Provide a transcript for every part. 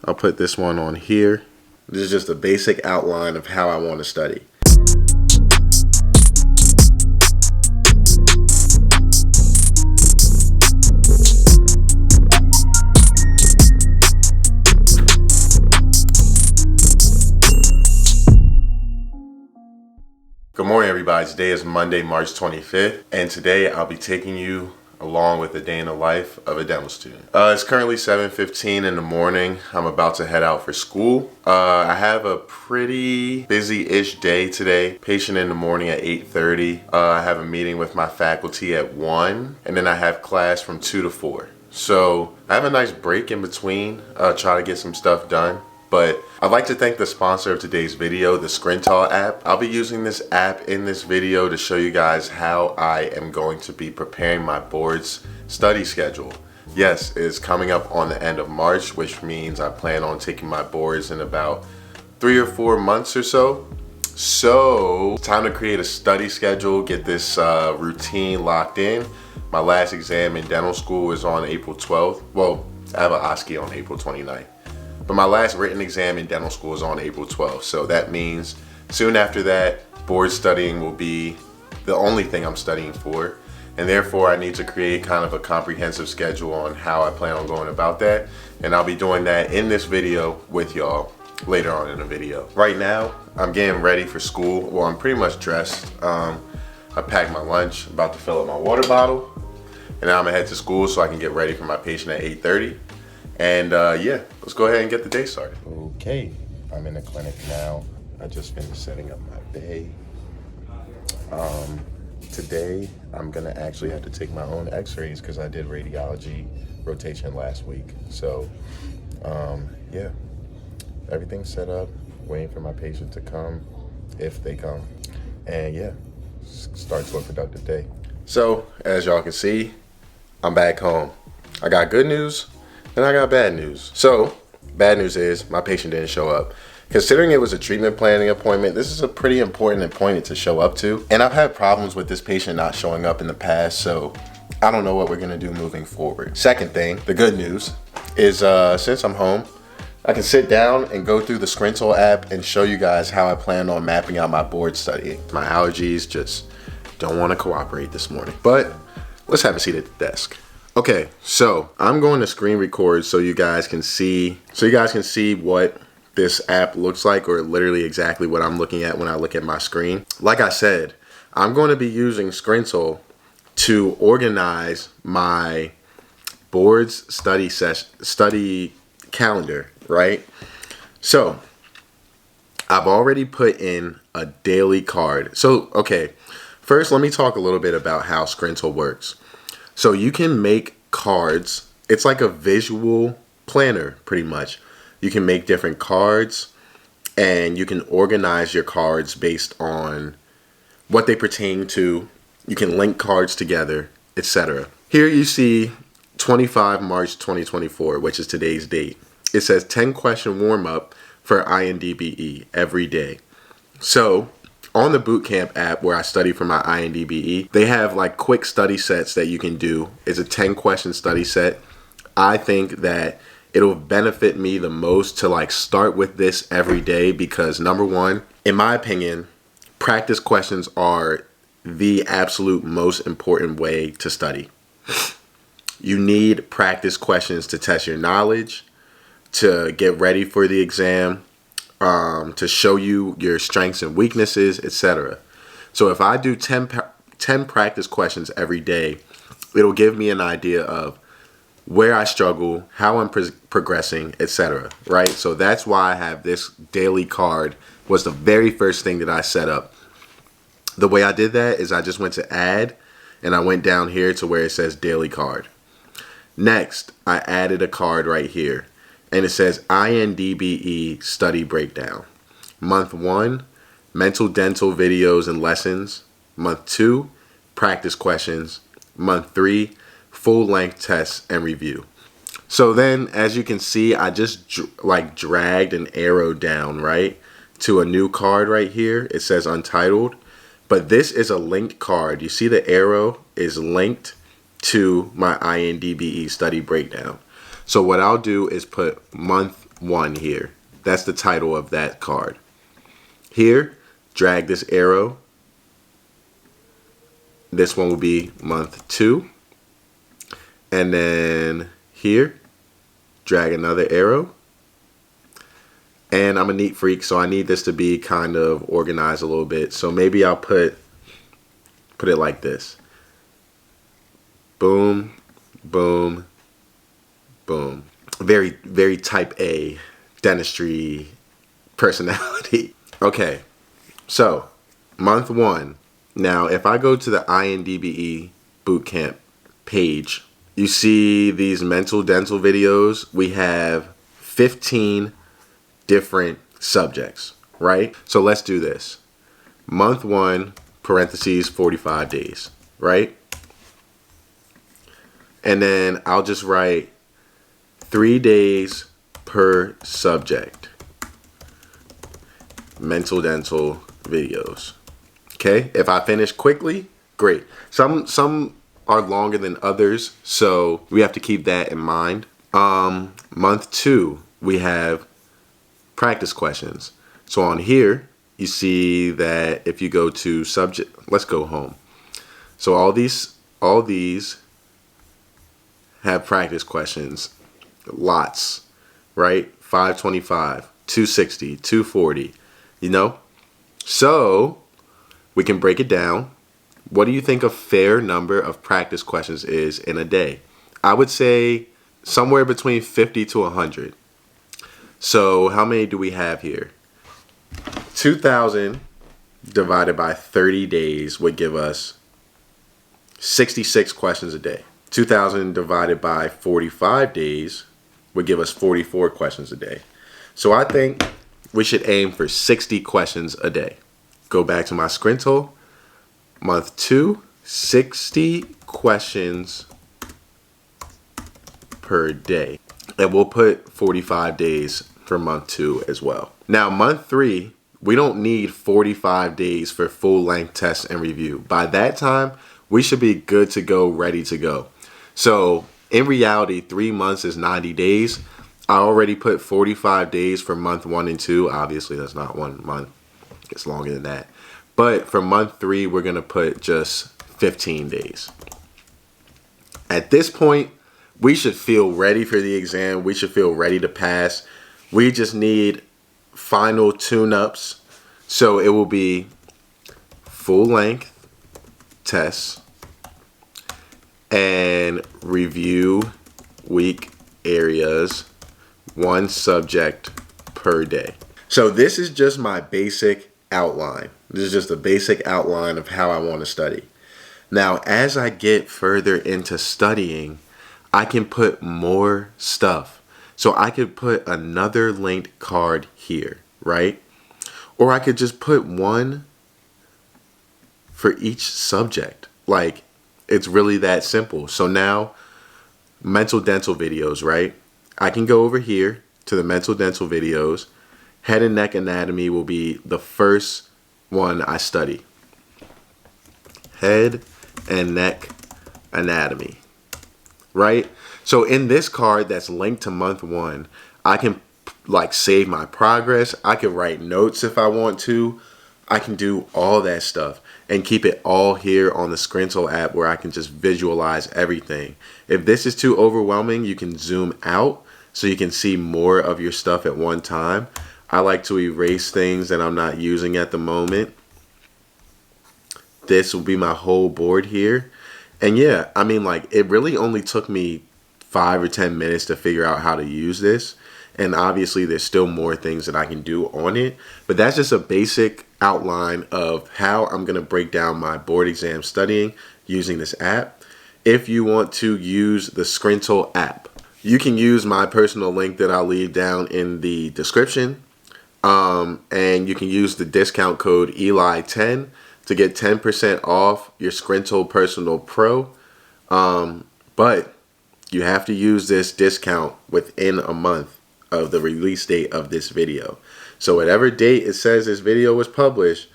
I'll put this one on here. This is just a basic outline of how I want to study. Good morning, everybody. Today is Monday, March 25th, and today I'll be taking you along with the day in the life of a dental student. It's currently 7:15 in the morning. I'm about to head out for school. I have a pretty busy-ish day today. Patient in the morning at 8:30. I have a meeting with my faculty at 1, and then I have class from 2 to 4. So I have a nice break in between, try to get some stuff done. But I'd like to thank the sponsor of today's video, the Screental app. I'll be using this app in this video to show you guys how I am going to be preparing my board's study schedule. Yes, it's coming up on the end of March, which means I plan on taking my boards in about 3 or 4 months or so. So, time to create a study schedule, get this routine locked in. My last exam in dental school is on April 12th. Well, I have an OSCE on April 29th. But my last written exam in dental school is on April 12th. So that means soon after that, board studying will be the only thing I'm studying for. And therefore, I need to create kind of a comprehensive schedule on how I plan on going about that. And I'll be doing that in this video with y'all later on in the video. Right now, I'm getting ready for school. Well, I'm pretty much dressed. I packed my lunch, about to fill up my water bottle. And now I'm gonna head to school so I can get ready for my patient at 8:30. And yeah, let's go ahead and get the day started. Okay, I'm in the clinic now. I just finished setting up my bay. Today, I'm gonna actually have to take my own x-rays because I did radiology rotation last week. So, yeah, everything's set up, waiting for my patient to come, if they come. And yeah, start to a productive day. So, as y'all can see, I'm back home. I got good news. And I got bad news. So, bad news is my patient didn't show up. Considering it was a treatment planning appointment, this is a pretty important appointment to show up to. And I've had problems with this patient not showing up in the past, so I don't know what we're gonna do moving forward. Second thing, the good news, is since I'm home, I can sit down and go through the Screental app and show you guys how I plan on mapping out my board studying. My allergies just don't wanna cooperate this morning. But let's have a seat at the desk. Okay, so I'm going to screen record so you guys can see what this app looks like, or literally exactly what I'm looking at when I look at my screen. Like I said, I'm going to be using Screental to organize my board's study calendar, right? So I've already put in a daily card. So, okay, first let me talk a little bit about how Screental works. So you can make cards. It's like a visual planner, pretty much. You can make different cards and you can organize your cards based on what they pertain to. You can link cards together, etc. Here you see 25 March 2024, which is today's date. It says 10 question warm up for INDBE every day. So on the Bootcamp app where I study for my INDBE, they have like quick study sets that you can do. It's a 10 question study set. I think that it'll benefit me the most to like start with this every day because number one, in my opinion, practice questions are the absolute most important way to study. You need practice questions to test your knowledge, to get ready for the exam, to show you your strengths and weaknesses, etc. So if I do 10 practice questions every day, it'll give me an idea of where I struggle, how I'm progressing, etc. Right? So that's why I have this daily card. Was the very first thing that I set up. The way I did that is I just went to add and I went down here to where it says daily card. Next, I added a card right here. And it says INDBE study breakdown. Month 1, mental dental videos and lessons. Month 2, practice questions. Month 3, full length tests and review. So then, as you can see, I just dragged an arrow down, right, to a new card right here. It says untitled, but this is a linked card. You see the arrow is linked to my INDBE study breakdown. So what I'll do is put month 1 here. That's the title of that card. Here, drag this arrow. This one will be month 2. And then here, drag another arrow. And I'm a neat freak, so I need this to be kind of organized a little bit. So maybe I'll put it like this. Boom, boom, boom. Very, very type A dentistry personality. Okay, so month 1. Now, if I go to the INDBE bootcamp page, you see these mental dental videos. We have 15 different subjects, right? So let's do this. Month 1, parentheses, 45 days, right? And then I'll just write 3 days per subject. Mental dental videos. Okay, if I finish quickly, great. Some are longer than others, so we have to keep that in mind. Month 2, we have practice questions. So on here, you see that if you go to subject, let's go home. So all these have practice questions, lots, right? 525, 260, 240, you know? So we can break it down. What do you think a fair number of practice questions is in a day? I would say somewhere between 50 to 100. So how many do we have here? 2,000 divided by 30 days would give us 66 questions a day. 2,000 divided by 45 days would give us 44 questions a day. So I think we should aim for 60 questions a day. Go back to my Scrintle. Month 2, 60 questions per day. And we'll put 45 days for month 2 as well. Now, month 3, we don't need 45 days for full length tests and review. By that time, we should be good to go, ready to go. So in reality, 3 months is 90 days. I already put 45 days for month 1 and 2. Obviously, that's not 1 month. It's longer than that. But for month 3, we're going to put just 15 days. At this point, we should feel ready for the exam. We should feel ready to pass. We just need final tune-ups. So it will be full-length tests and review week areas, 1 subject per day. So this is just my basic outline. This is just a basic outline of how I want to study. Now, as I get further into studying, I can put more stuff. So I could put another linked card here, right? Or I could just put 1 for each subject. Like, it's really that simple. So now, mental dental videos, right? I can go over here to the mental dental videos. Head and neck anatomy will be the first one I study. Head and neck anatomy, right? So in this card that's linked to month 1, I can like save my progress. I can write notes if I want to. I can do all that stuff and keep it all here on the Scrintle app where I can just visualize everything. If this is too overwhelming, you can zoom out so you can see more of your stuff at one time. I like to erase things that I'm not using at the moment. This will be my whole board here. And yeah, I mean, like, it really only took me 5 or 10 minutes to figure out how to use this. And obviously there's still more things that I can do on it. But that's just a basic outline of how I'm going to break down my board exam studying using this app. If you want to use the Scrintle app, you can use my personal link that I'll leave down in the description. And you can use the discount code Eli10 to get 10% off your Scrintle Personal Pro. But you have to use this discount within a month of the release date of this video. So whatever date it says this video was published,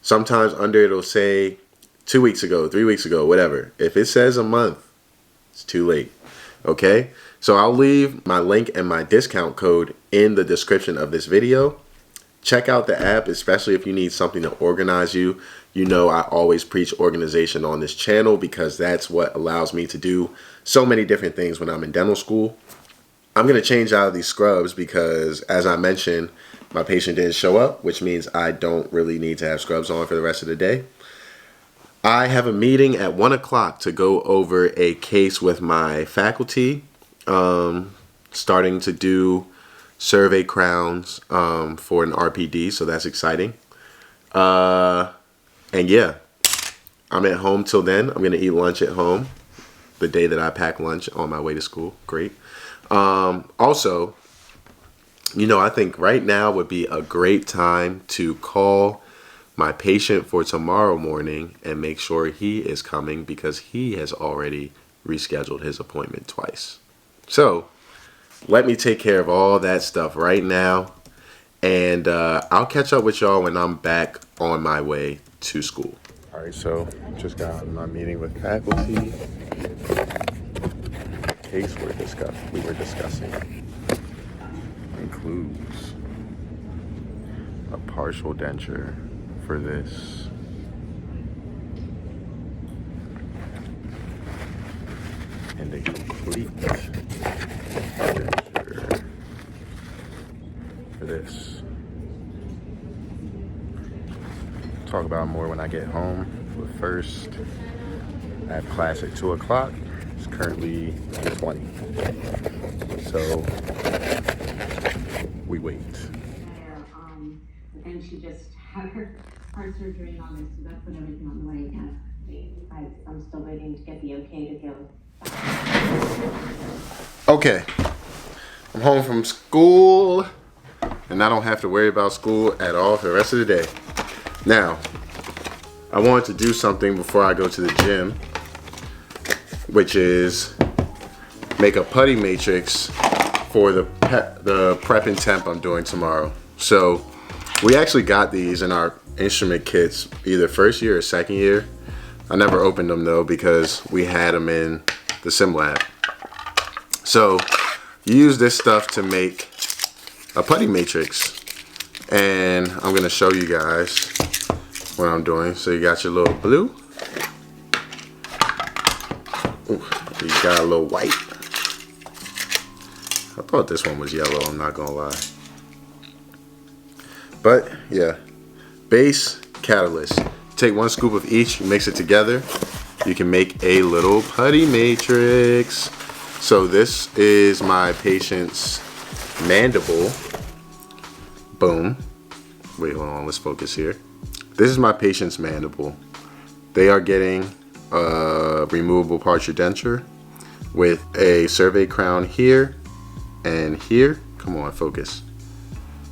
sometimes under it'll say 2 weeks ago, 3 weeks ago, whatever. If it says a month, it's too late. Okay, so I'll leave my link and my discount code in the description of this video. Check out the app, especially if you need something to organize you. You know, I always preach organization on this channel because that's what allows me to do so many different things when I'm in dental school. I'm going to change out of these scrubs because, as I mentioned, my patient didn't show up, which means I don't really need to have scrubs on for the rest of the day. I have a meeting at 1 o'clock to go over a case with my faculty, starting to do survey crowns for an RPD, so that's exciting. And yeah, I'm at home till then. I'm gonna eat lunch at home the day that I pack lunch on my way to school. Great. Also, you know, I think right now would be a great time to call my patient for tomorrow morning and make sure he is coming because he has already rescheduled his appointment twice. So let me take care of all that stuff right now, and I'll catch up with y'all when I'm back on my way to school. All right, so just got out of my meeting with faculty. The case we were discussing includes a partial denture for this. And a complete denture for this. Talk about more when I get home. But first, I have class at 2 o'clock. It's currently 2:20. So we wait. And she just had her heart surgery in August, so that's put everything on the way again. I'm still waiting to get the okay to go. Okay, I'm home from school, and I don't have to worry about school at all for the rest of the day. Now, I wanted to do something before I go to the gym, which is make a putty matrix for the prep and temp I'm doing tomorrow. So we actually got these in our instrument kits either first year or second year. I never opened them though because we had them in the sim lab. So you use this stuff to make a putty matrix, and I'm gonna show you guys what I'm doing. So you got your little blue. Ooh, you got a little white. I thought this one was yellow, I'm not gonna lie. But yeah, base, catalyst. Take 1 scoop of each, mix it together. You can make a little putty matrix. So this is my patient's mandible. Boom. Wait, hold on, let's focus here. This is my patient's mandible. They are getting a removable partial denture with a survey crown here and here. Come on, focus.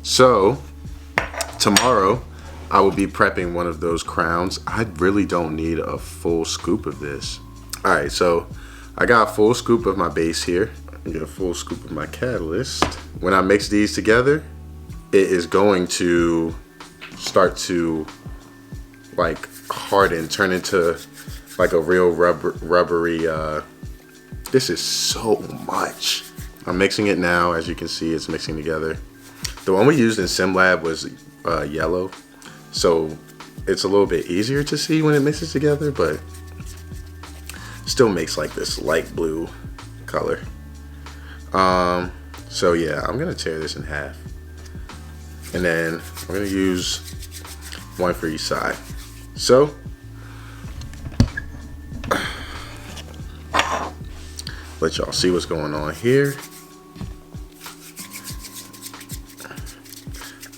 So tomorrow I will be prepping one of those crowns. I really don't need a full scoop of this. All right, so I got a full scoop of my base here. I get a full scoop of my catalyst. When I mix these together, it is going to start to like harden, turn into like a real rubbery, this is so much. I'm mixing it now. As you can see, it's mixing together. The one we used in SimLab was yellow, so it's a little bit easier to see when it mixes together, but still makes like this light blue color. So yeah, I'm gonna tear this in half, and then I'm gonna use one for each side. So let y'all see what's going on here.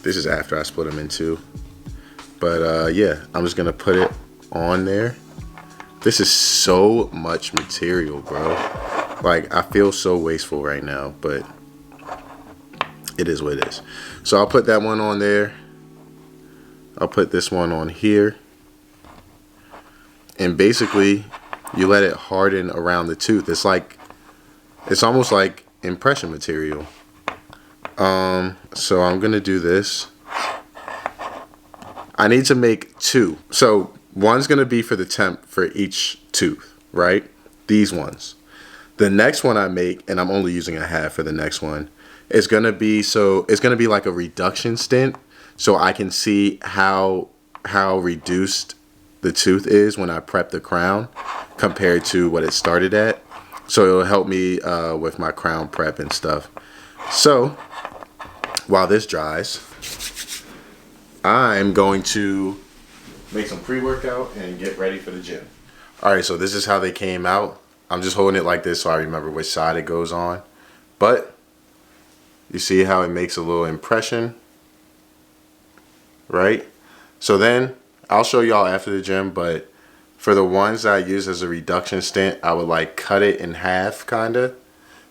This is after I split them in two. But yeah, I'm just gonna put it on there. This is so much material, bro. Like, I feel so wasteful right now, but it is what it is. So I'll put that one on there. I'll put this one on here. And basically, you let it harden around the tooth. It's like, it's almost like impression material. So I'm gonna do this. I need to make two. So one's gonna be for the temp for each tooth, right? These ones. The next one I make, and I'm only using a half for the next one, is gonna be like a reduction stint, so I can see how reduced the tooth is when I prep the crown compared to what it started at. So it'll help me with my crown prep and stuff. So while this dries, I'm going to make some pre-workout and get ready for the gym. All right, so this is how they came out. I'm just holding it like this so I remember which side it goes on. But you see how it makes a little impression, right? So then I'll show y'all after the gym, but for the ones that I use as a reduction stint, I would like cut it in half kinda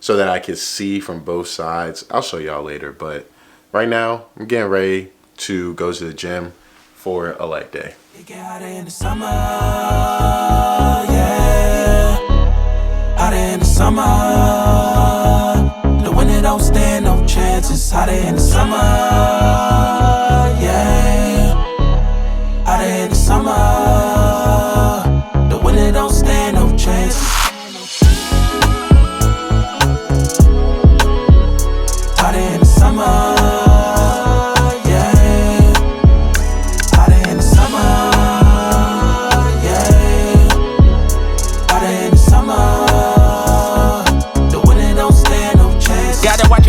so that I could see from both sides. I'll show y'all later, but right now I'm getting ready to go to the gym for a leg day. Out in the summer, yeah. Out in the summer, the winter don't stand no chances. Out in the summer, yeah. Out in the summer, the winter don't stand no chances. Out in the summer.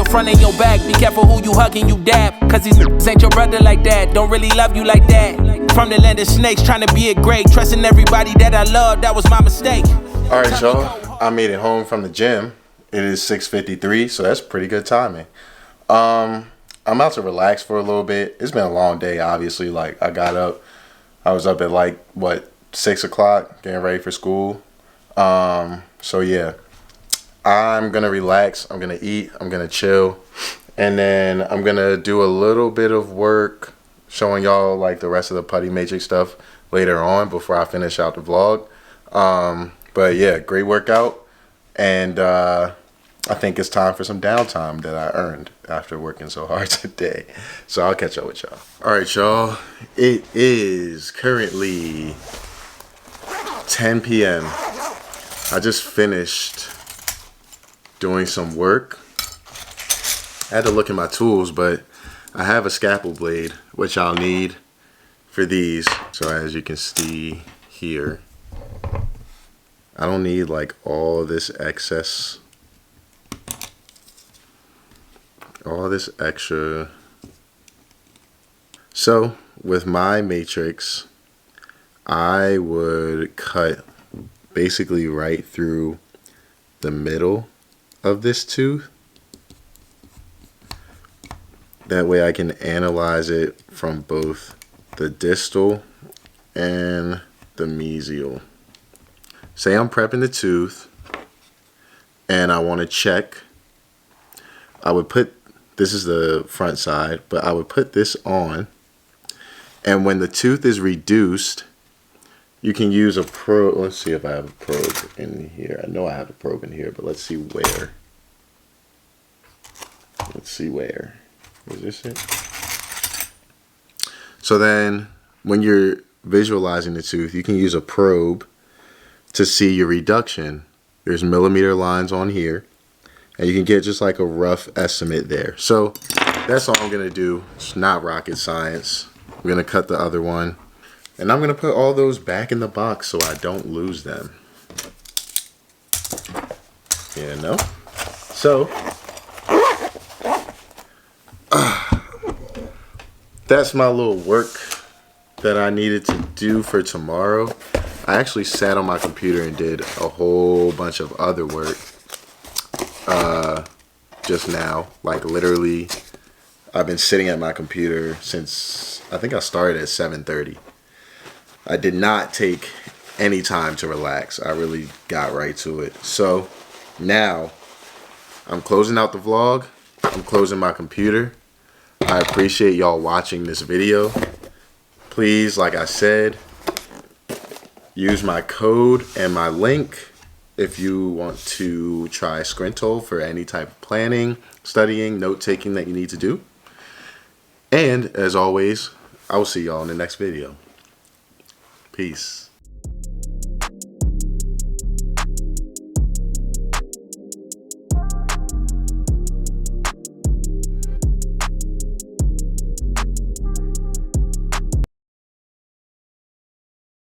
Front of your back, be careful who you hugging, you dab. Cause these niggas ain't your brother like that. Don't really love you like that. From the land of snakes, trying to be a great. Trusting everybody that I love, that was my mistake. Alright, y'all. I made it home from the gym. It is 6:53, so that's pretty good timing. I'm about to relax for a little bit. It's been a long day, obviously. Like, I got up. I was up at like, what, 6 o'clock, getting ready for school. So yeah. I'm going to relax, I'm going to eat, I'm going to chill, and then I'm going to do a little bit of work showing y'all like the rest of the Putty Matrix stuff later on before I finish out the vlog. But yeah, great workout, and I think it's time for some downtime that I earned after working so hard today. So I'll catch up with y'all. Alright, y'all, it is currently 10 p.m. I just finished doing some work. I had to look at my tools, but I have a scalpel blade, which I'll need for these. So as you can see here, I don't need like all this excess, all this extra. So with my matrix, I would cut basically right through the middle of this tooth. That way I can analyze it from both the distal and the mesial. Say I'm prepping the tooth and I want to check. I would put, this is the front side, but I would put this on, and when the tooth is reduced, you can use a probe. Let's see if I have a probe in here. I know I have a probe in here, but let's see where. Let's see where. Is this it? So then when you're visualizing the tooth, you can use a probe to see your reduction. There's millimeter lines on here, and you can get just like a rough estimate there. So that's all I'm going to do. It's not rocket science. I'm going to cut the other one. And I'm going to put all those back in the box so I don't lose them. You know? So, that's my little work that I needed to do for tomorrow. I actually sat on my computer and did a whole bunch of other work just now. Like literally, I've been sitting at my computer since, I think I started at 7:30. I did not take any time to relax. I really got right to it. So now I'm closing out the vlog. I'm closing my computer. I appreciate y'all watching this video. Please, like I said, use my code and my link if you want to try Scrintle for any type of planning, studying, note-taking that you need to do. And as always, I will see y'all in the next video. Peace.